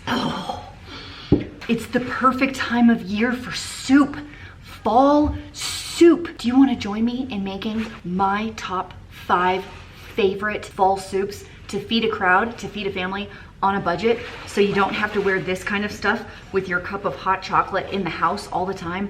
Oh, it's the perfect time of year for soup. Fall soup. Do you want to join me in making my top 5 favorite fall soups to feed a crowd, to feed a family on a budget, so you don't have to wear this kind of stuff with your cup of hot chocolate in the house all the time?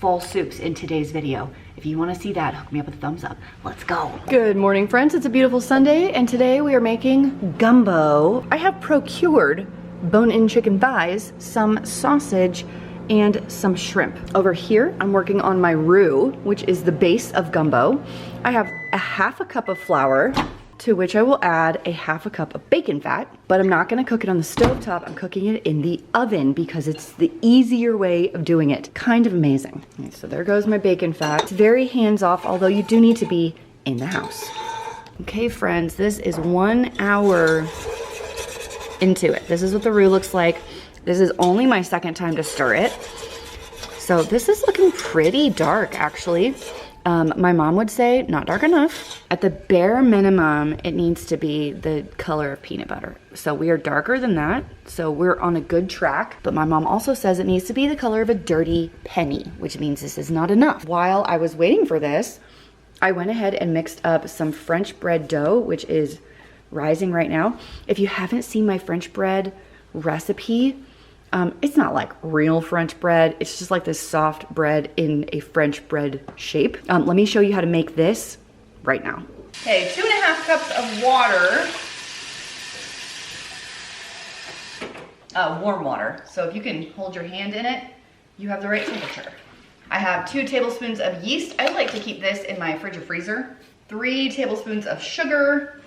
Fall soups in today's video. If you want to see that, hook me up with a thumbs up. Let's go. Good morning, friends. It's a beautiful Sunday, and today we are making gumbo. I have procured bone-in chicken thighs, some sausage, and some shrimp. Over here, I'm working on my roux, which is the base of gumbo. I have a half a cup of flour, to which I will add a half a cup of bacon fat, but I'm not gonna cook it on the stovetop. I'm cooking it in the oven because it's the easier way of doing it. Kind of amazing. Okay, so there goes my bacon fat. It's very hands-off, although you do need to be in the house. Okay, friends, this is 1 hour into it. This is what the roux looks like. This is only my second time to stir it. So this is looking pretty dark, actually. My mom would say not dark enough. At the bare minimum, it needs to be the color of peanut butter. So we are darker than that. So we're on a good track. But my mom also says it needs to be the color of a dirty penny, which means this is not enough. While I was waiting for this, I went ahead and mixed up some French bread dough, which is rising right now. If you haven't seen my French bread recipe, it's not like real French bread. It's just like this soft bread in a French bread shape. Let me show you how to make this right now. Okay, 2.5 cups of water. Warm water. So if you can hold your hand in it, you have the right temperature. I have 2 tablespoons of yeast. I like to keep this in my fridge or freezer. 3 tablespoons of sugar.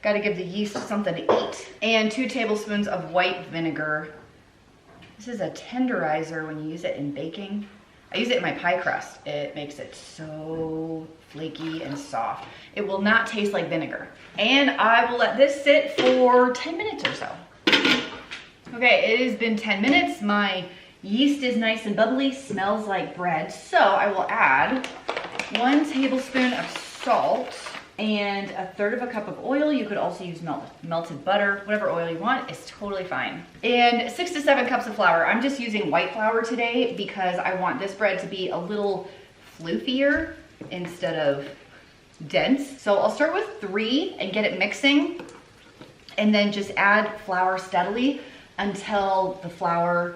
Got to give the yeast something to eat. And 2 tablespoons of white vinegar. This is a tenderizer when you use it in baking. I use it in my pie crust. It makes it so flaky and soft. It will not taste like vinegar. And I will let this sit for 10 minutes or so. Okay, it has been 10 minutes. My yeast is nice and bubbly, smells like bread. So I will add 1 tablespoon of salt and 1/3 cup of oil. You could also use melted butter. Whatever oil you want is totally fine. And 6 to 7 cups of flour. I'm just using white flour today because I want this bread to be a little floofier instead of dense. So I'll start with 3 and get it mixing, and then just add flour steadily until the flour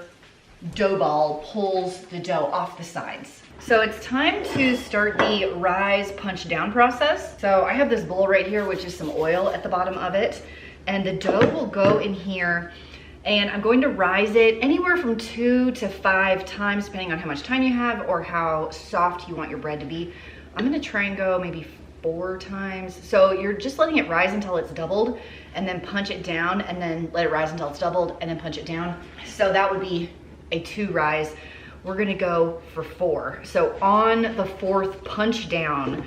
dough ball pulls the dough off the sides. So it's time to start the rise punch down process. So I have this bowl right here, which is some oil at the bottom of it, and the dough will go in here, and I'm going to rise it anywhere from 2 to 5 times, depending on how much time you have or how soft you want your bread to be. I'm gonna try and go maybe 4 times. So you're just letting it rise until it's doubled, and then punch it down, and then let it rise until it's doubled, and then punch it down. So that would be a 2 rise. We're gonna go for 4. So on the 4th punch down,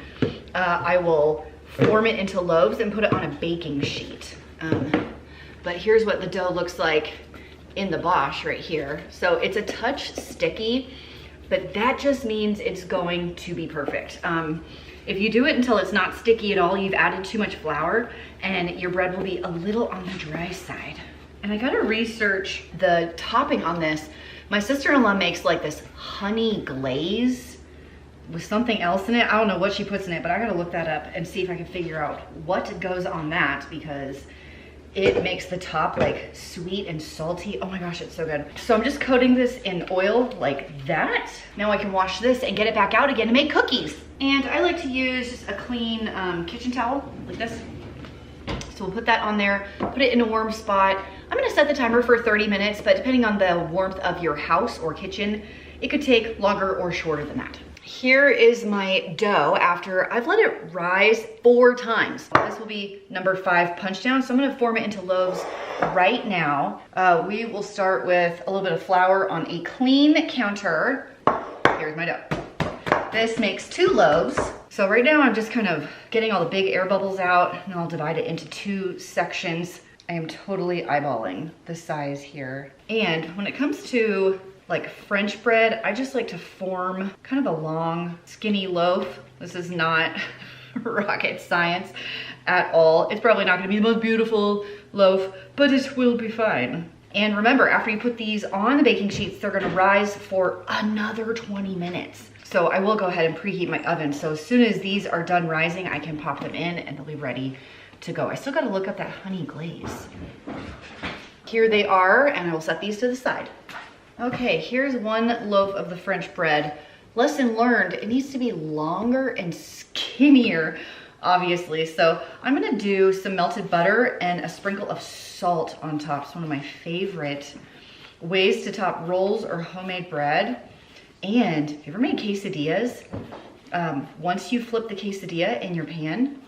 I will form it into loaves and put it on a baking sheet. But here's what the dough looks like in the Bosch right here. So it's a touch sticky, but that just means it's going to be perfect. If you do it until it's not sticky at all, you've added too much flour, and your bread will be a little on the dry side. And I gotta research the topping on this. My sister-in-law makes like this honey glaze with something else in it. I don't know what she puts in it, but I gotta look that up and see if I can figure out what goes on that, because it makes the top like sweet and salty. Oh my gosh, it's so good. So I'm just coating this in oil like that. Now I can wash this and get it back out again to make cookies. And I like to use just a clean kitchen towel like this. So we'll put that on there, put it in a warm spot. I'm gonna set the timer for 30 minutes, but depending on the warmth of your house or kitchen, it could take longer or shorter than that. Here is my dough after I've let it rise 4 times. This will be number 5 punch down. So I'm gonna form it into loaves right now. We will start with a little bit of flour on a clean counter. Here's my dough. This makes 2 loaves. So right now I'm just kind of getting all the big air bubbles out, and I'll divide it into 2 sections. I am totally eyeballing the size here. And when it comes to like French bread, I just like to form kind of a long, skinny loaf. This is not rocket science at all. It's probably not gonna be the most beautiful loaf, but it will be fine. And remember, after you put these on the baking sheets, they're gonna rise for another 20 minutes. So I will go ahead and preheat my oven. So as soon as these are done rising, I can pop them in and they'll be ready to go. I still gotta look up that honey glaze. Here they are, and I will set these to the side. Okay, here's one loaf of the French bread. Lesson learned, it needs to be longer and skinnier, obviously. So I'm gonna do some melted butter and a sprinkle of salt on top. It's one of my favorite ways to top rolls or homemade bread. And if you ever made quesadillas, once you flip the quesadilla in your pan,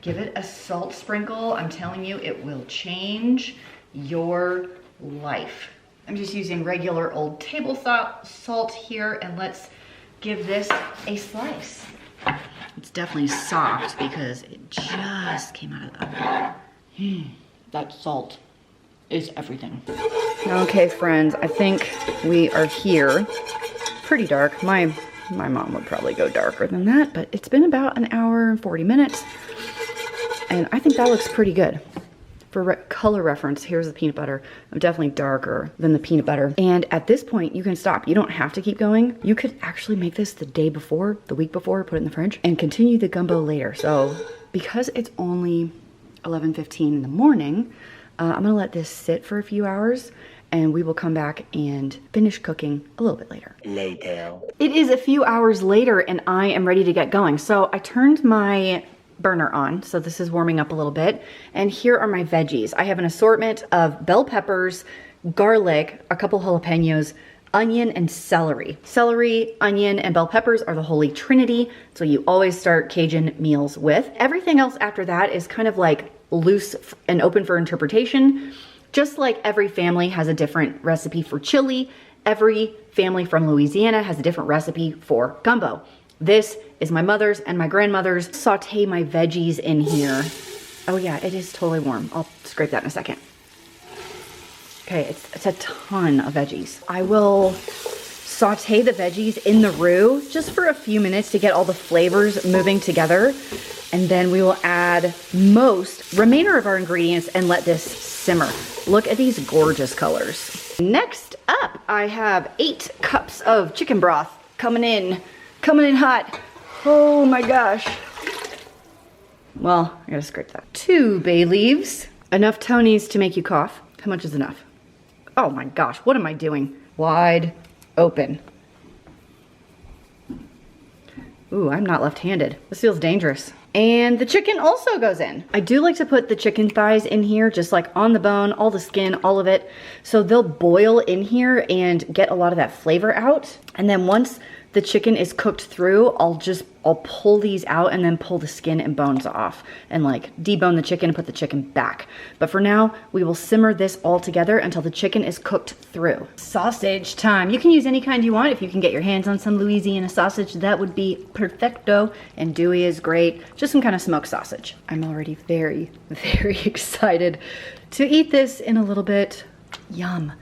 give it a salt sprinkle. I'm telling you, it will change your life. I'm just using regular old table salt here, and let's give this a slice. It's definitely soft because it just came out of the oven. That salt is everything. Okay, friends, I think we are here. Pretty dark. My mom would probably go darker than that, but it's been about an hour and 40 minutes, and I think that looks pretty good. For color reference, here's the peanut butter. I'm definitely darker than the peanut butter. And at this point, you can stop. You don't have to keep going. You could actually make this the day before, the week before, put it in the fridge, and continue the gumbo later. So because it's only 11:15 in the morning, I'm gonna let this sit for a few hours, and we will come back and finish cooking a little bit later. It is a few hours later, and I am ready to get going. So I turned my burner on, so this is warming up a little bit, and here are my veggies. I have an assortment of bell peppers, garlic, a couple jalapenos, onion, and celery. Celery, onion, and bell peppers are the holy trinity, so you always start Cajun meals with. Everything else after that is kind of like loose and open for interpretation. Just like every family has a different recipe for chili, every family from Louisiana has a different recipe for gumbo. This is my mother's and my grandmother's. Saute my veggies in here. Oh yeah, it is totally warm. I'll scrape that in a second. Okay, it's a ton of veggies. I will saute the veggies in the roux just for a few minutes to get all the flavors moving together. And then we will add most remainder of our ingredients and let this simmer. Look at these gorgeous colors. Next up, I have 8 cups of chicken broth coming in hot. Oh my gosh. Well, I gotta scrape that. 2 bay leaves, enough Tonys to make you cough. How much is enough? Oh my gosh, what am I doing? Wide open. Ooh, I'm not left-handed. This feels dangerous. And the chicken also goes in. I do like to put the chicken thighs in here, just like on the bone, all the skin, all of it. So they'll boil in here and get a lot of that flavor out. And then once the chicken is cooked through, I'll pull these out and then pull the skin and bones off and like debone the chicken and put the chicken back. But for now, we will simmer this all together until the chicken is cooked through. Sausage time. You can use any kind you want. If you can get your hands on some Louisiana sausage, that would be perfecto. And Dewey is great. Just some kind of smoked sausage. I'm already very, very excited to eat this in a little bit. Yum.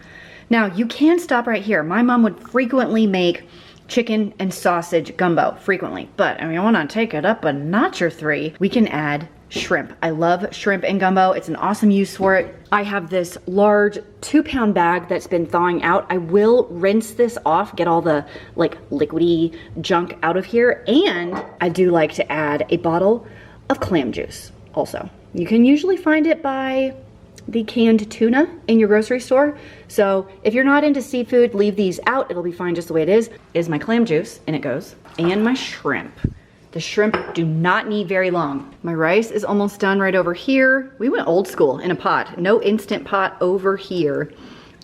Now, you can stop right here. My mom would frequently make chicken and sausage gumbo frequently, but I mean, I want to take it up a notch or 3. We can add shrimp. I love shrimp in gumbo. It's an awesome use for it. I have this large 2-pound bag that's been thawing out. I will rinse this off, get all the like liquidy junk out of here, and I do like to add a bottle of clam juice also. You can usually find it by the canned tuna in your grocery store. So if you're not into seafood, leave these out. It'll be fine just the way it is my clam juice, and it goes, and my shrimp. The shrimp do not need very long. My rice is almost done right over here. We went old school in a pot, no instant pot over here.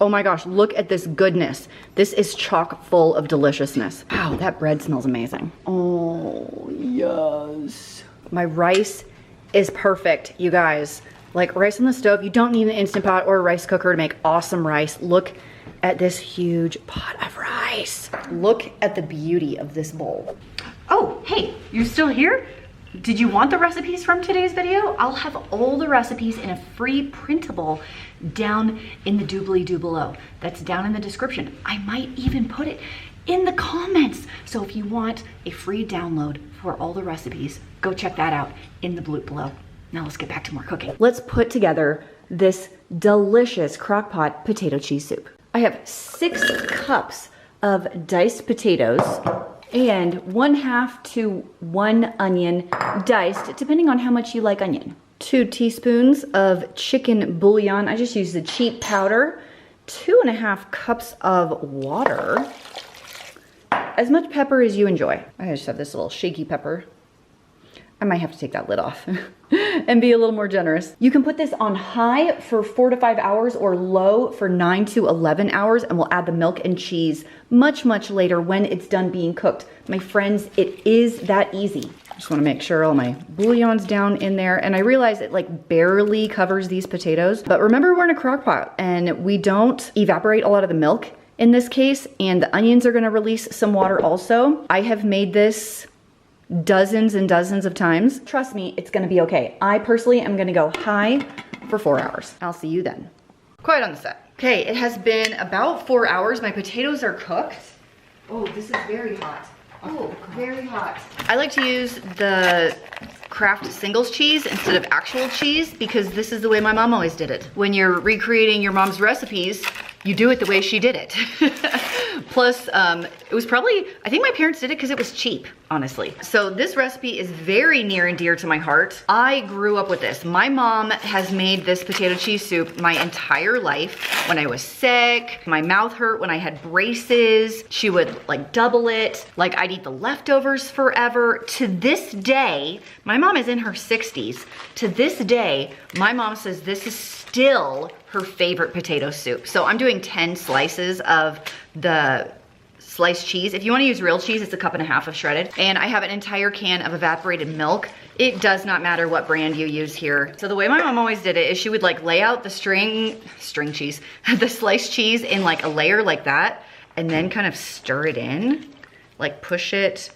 Oh my gosh, look at this goodness. This is chock full of deliciousness. Wow, that bread smells amazing. Oh, yes. My rice is perfect, you guys. Like rice on the stove, you don't need an Instant Pot or a rice cooker to make awesome rice. Look at this huge pot of rice. Look at the beauty of this bowl. Oh, hey, you're still here? Did you want the recipes from today's video? I'll have all the recipes in a free printable down in the doobly-doo below. That's down in the description. I might even put it in the comments. So if you want a free download for all the recipes, go check that out in the bloop below. Now let's get back to more cooking. Let's put together this delicious crock-pot potato cheese soup. I have 6 cups of diced potatoes and 1/2 to 1 onion diced, depending on how much you like onion. 2 teaspoons of chicken bouillon. I just use the cheap powder. 2.5 cups of water. As much pepper as you enjoy. I just have this little shaky pepper. I might have to take that lid off and be a little more generous. You can put this on high for 4 to 5 hours or low for 9 to 11 hours, and we'll add the milk and cheese much, much later when it's done being cooked. My friends, it is that easy. I just wanna make sure all my bouillon's down in there, and I realize it like barely covers these potatoes, but remember we're in a crock pot and we don't evaporate a lot of the milk in this case, and the onions are gonna release some water also. I have made this dozens and dozens of times. Trust me, it's gonna be okay. I personally am gonna go high for 4 hours. I'll see you then. Quiet on the set. Okay, it has been about 4 hours. My potatoes are cooked. Oh, this is very hot. Oh, very hot. I like to use the Kraft singles cheese instead of actual cheese because this is the way my mom always did it. When you're recreating your mom's recipes, you do it the way she did it. Plus, it was probably, I think my parents did it because it was cheap, honestly. So this recipe is very near and dear to my heart. I grew up with this. My mom has made this potato cheese soup my entire life. When I was sick, my mouth hurt when I had braces, she would like double it. Like I'd eat the leftovers forever. To this day, my mom is in her 60s. To this day, my mom says this is still her favorite potato soup. So I'm doing 10 slices of the sliced cheese. If you wanna use real cheese, it's 1.5 cups of shredded. And I have an entire can of evaporated milk. It does not matter what brand you use here. So the way my mom always did it is she would like lay out the string cheese, the sliced cheese in like a layer like that, and then kind of stir it in, like push it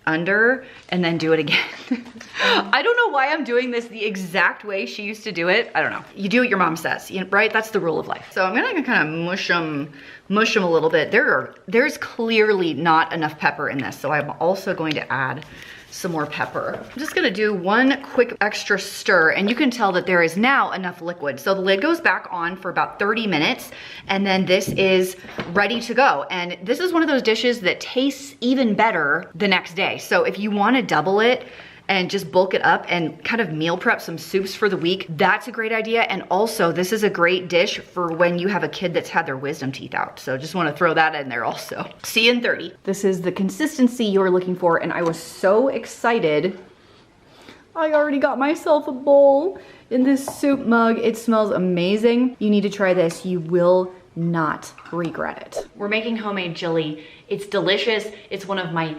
under and then do it again. I don't know why I'm doing this the exact way she used to do it. I don't know. You do what your mom says, right? That's the rule of life. So I'm gonna kind of mush them a little bit. There's clearly not enough pepper in this, so I'm also going to add some more pepper. I'm just gonna do one quick extra stir, and you can tell that there is now enough liquid. So the lid goes back on for about 30 minutes, and then this is ready to go. And this is one of those dishes that tastes even better the next day. So if you wanna double it and just bulk it up and kind of meal prep some soups for the week, that's a great idea. And also, this is a great dish for when you have a kid that's had their wisdom teeth out. So just wanna throw that in there also. See you in 30. This is the consistency you're looking for, and I was so excited. I already got myself a bowl in this soup mug. It smells amazing. You need to try this. You will not regret it. We're making homemade chili. It's delicious. It's one of my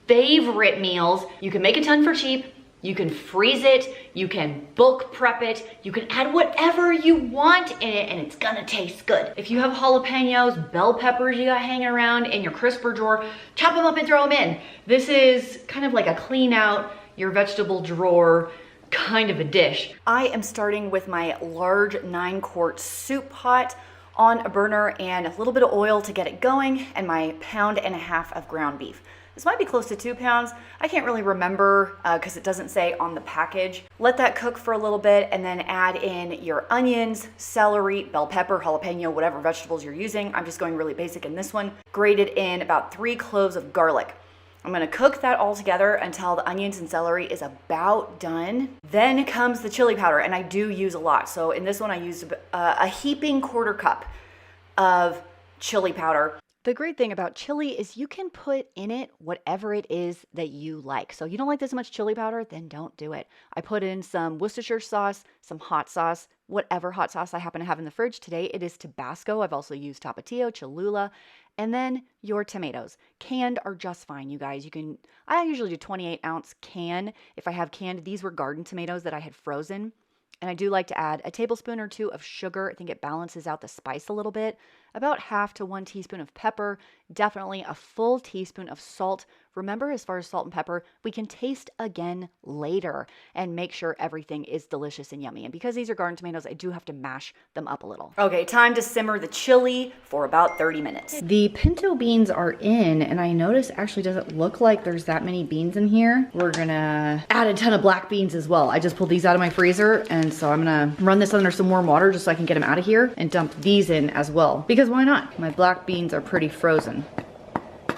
favorite meals. You can make a ton for cheap. You can freeze it. You can bulk prep it. You can add whatever you want in it, and it's gonna taste good. If you have jalapenos, bell peppers you got hanging around in your crisper drawer, chop them up and throw them in. This is kind of like a clean out your vegetable drawer kind of a dish. I am starting with my large 9-quart soup pot on a burner and a little bit of oil to get it going, and my 1.5 pounds of ground beef. This might be close to 2 pounds. I can't really remember because it doesn't say on the package. Let that cook for a little bit and then add in your onions, celery, bell pepper, jalapeno, whatever vegetables you're using. I'm just going really basic in this one. Grated in about 3 cloves of garlic. I'm gonna cook that all together until the onions and celery is about done. Then comes the chili powder, and I do use a lot. So in this one, I used a heaping 1/4 cup of chili powder. The great thing about chili is you can put in it whatever it is that you like. So you don't like this much chili powder, then don't do it. I put in some Worcestershire sauce, some hot sauce, whatever hot sauce I happen to have in the fridge. Today it is Tabasco. I've also used Tapatio, Cholula, and then your tomatoes. Canned are just fine, you guys. I usually do 28-ounce can. If I have canned, these were garden tomatoes that I had frozen. And I do like to add a tablespoon or 2 of sugar. I think it balances out the spice a little bit. About 1/2 to 1 teaspoon of pepper. Definitely a full teaspoon of salt. remember, as far as salt and pepper, we can taste again later and make sure everything is delicious and yummy. And because these are garden tomatoes, I do have to mash them up a little. Okay, time to simmer the chili for about 30 minutes. The pinto beans are in, and I notice actually doesn't look like there's that many beans in here. We're gonna add a ton of black beans as well. I just pulled these out of my freezer, and so I'm gonna run this under some warm water just so I can get them out of here and dump these in as well. Because why not? My black beans are pretty frozen.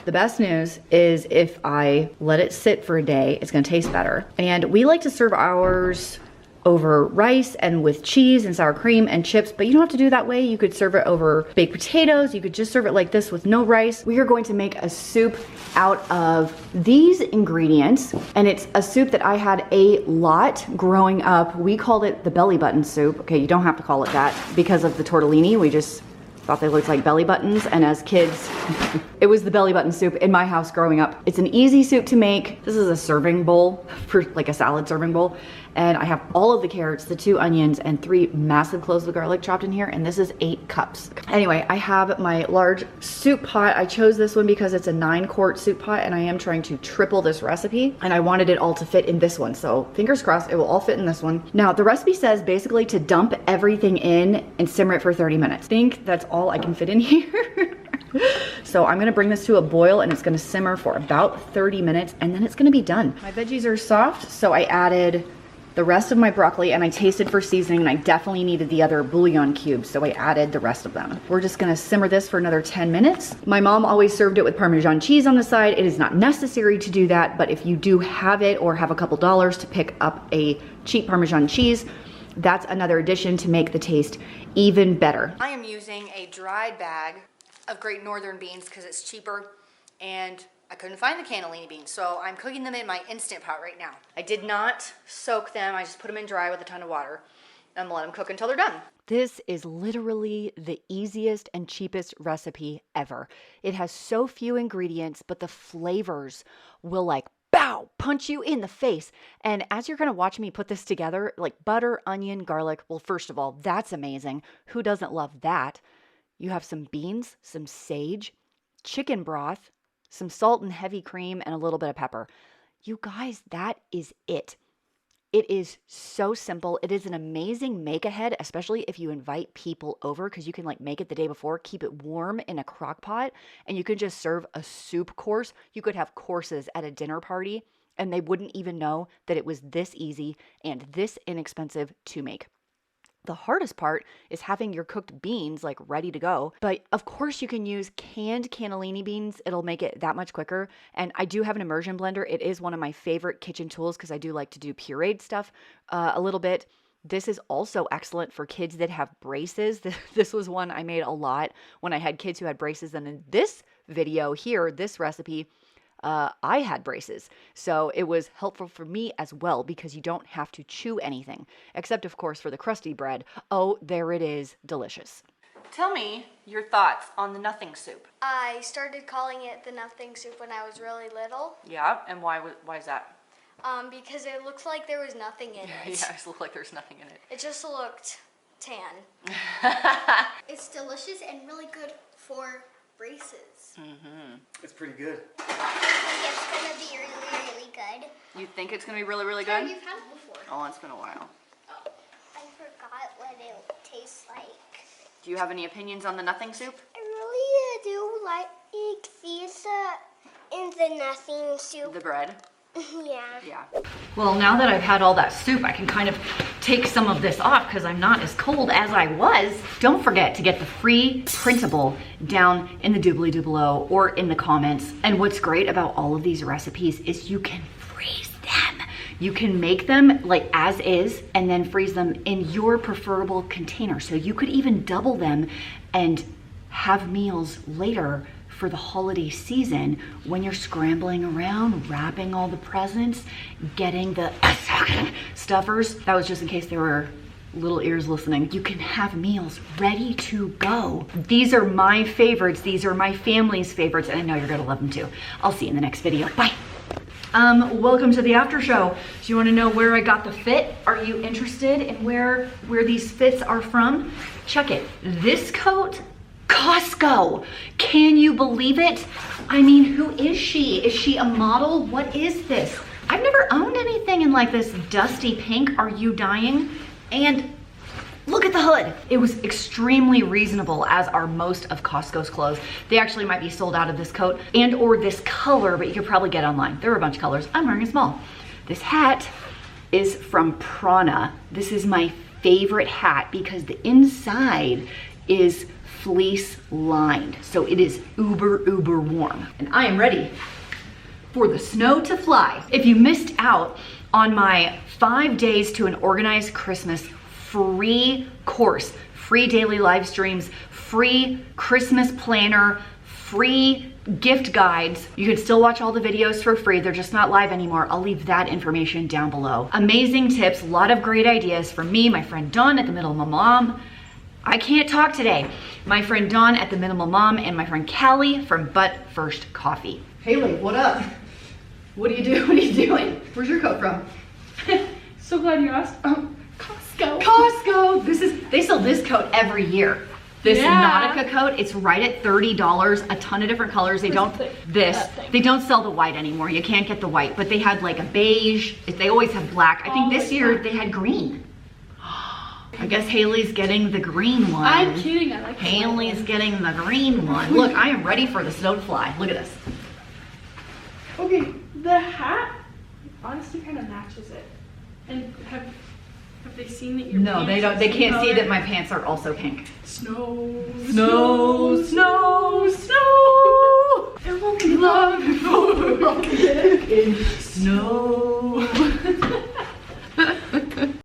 The best news is if I let it sit for a day, it's gonna taste better. And we like to serve ours over rice and with cheese and sour cream and chips, but you don't have to do it that way. You could serve it over baked potatoes. You could just serve it like this with no rice. We are going to make a soup out of these ingredients, and it's a soup that I had a lot growing up. We called it the belly button soup. Okay, you don't have to call it that because of the tortellini. We just thought they looked like belly buttons, and as kids, it was the belly button soup in my house growing up. It's an easy soup to make. This is a serving bowl, for like a salad serving bowl, and I have all of the carrots, the 2 onions, and 3 massive cloves of garlic chopped in here, and this is 8 cups. Anyway, I have my large soup pot. I chose this one because it's a 9-quart soup pot, and I am trying to triple this recipe, and I wanted it all to fit in this one, so fingers crossed it will all fit in this one. Now, the recipe says basically to dump everything in and simmer it for 30 minutes. I think that's all I can fit in here. So I'm gonna bring this to a boil, and it's gonna simmer for about 30 minutes, and then it's gonna be done. My veggies are soft, so I added the rest of my broccoli, and I tasted for seasoning, and I definitely needed the other bouillon cubes, so I added the rest of them. We're just gonna simmer this for another 10 minutes. My mom always served it with Parmesan cheese on the side. It is not necessary to do that, but if you do have it or have a couple dollars to pick up a cheap Parmesan cheese, that's another addition to make the taste even better. I am using a dried bag of Great Northern beans because it's cheaper, and I couldn't find the cannellini beans, so I'm cooking them in my Instant Pot right now. I did not soak them. I just put them in dry with a ton of water and let them cook until they're done. This is literally the easiest and cheapest recipe ever. It has so few ingredients, but the flavors will like bow, punch you in the face. And as you're gonna watch me put this together, like butter, onion, garlic, well, first of all, that's amazing. Who doesn't love that? You have some beans, some sage, chicken broth, some salt and heavy cream, and a little bit of pepper. You guys, that is it. It is so simple. It is an amazing make-ahead, especially if you invite people over, because you can like make it the day before, keep it warm in a crock pot, and you can just serve a soup course. You could have courses at a dinner party, and they wouldn't even know that it was this easy and this inexpensive to make. The hardest part is having your cooked beans like ready to go. But of course you can use canned cannellini beans. It'll make it that much quicker. And I do have an immersion blender. It is one of my favorite kitchen tools because I do like to do pureed stuff a little bit. This is also excellent for kids that have braces. This was one I made a lot when I had kids who had braces. And in this video here, this recipe, I had braces. So it was helpful for me as well because you don't have to chew anything, except of course for the crusty bread. Oh, there it is, delicious. Tell me your thoughts on the nothing soup. I started calling it the nothing soup when I was really little. Yeah, and why is that? Because it looked like there was nothing in it. Yeah, it just looked like there's nothing in it. It just looked tan. It's delicious and really good for braces. Mm-hmm. It's pretty good. I think it's gonna be really, really good. You think it's gonna be really, really Yeah, good? you've had it before. Oh, it's been a while. I forgot what it tastes like. Do you have any opinions on the nothing soup? I really do like these in the nothing soup. The bread? Yeah. Yeah. Well, now that I've had all that soup, I can kind of take some of this off because I'm not as cold as I was. Don't forget to get the free printable down in the doobly-doo below or in the comments. And what's great about all of these recipes is you can freeze them. You can make them like as is and then freeze them in your preferable container. So you could even double them and have meals later for the holiday season when you're scrambling around, wrapping all the presents, getting the stuffers. That was just in case there were little ears listening. You can have meals ready to go. These are my favorites. These are my family's favorites, and I know you're gonna love them too. I'll see you in the next video. Bye. Welcome to the after show. Do you want to know where I got the fit? Are you interested in where these fits are from? Check it. This coat Costco. Can you believe it? I mean, who is she? Is she a model? What is this? I've never owned anything in like this dusty pink. Are you dying? And look at the hood. It was extremely reasonable, as are most of Costco's clothes. They actually might be sold out of this coat and or this color, but you could probably get online. There are a bunch of colors. I'm wearing a small. This hat is from Prana. This is my favorite hat because the inside is fleece lined. So it is uber, uber warm. And I am ready for the snow to fly. If you missed out on my 5 days to an organized Christmas free course, free daily live streams, free Christmas planner, free gift guides. You can still watch all the videos for free. They're just not live anymore. I'll leave that information down below. Amazing tips, a lot of great ideas from me, my friend Dawn at the Minimal Mom. I can't talk today. My friend Dawn at the Minimal Mom and my friend Callie from But First Coffee. Haley, what up? What are you doing? What are you doing? Where's your coat from? So glad you asked. Costco. Costco. They sell this coat every year. This Nautica coat, it's right at $30, a ton of different colors. They don't sell the white anymore. You can't get the white, but they had like a beige. They always have black. I think this year they had green. I guess Haley's getting the green one. I'm kidding, I like Haley's getting the green one. Look, I am ready for the snow to fly. Look at this. Okay, the hat honestly kind of matches it. And have they seen that your No, pants they don't. are They the can't same see color? that my pants are also pink. Snow. It won't be long before we're all snow.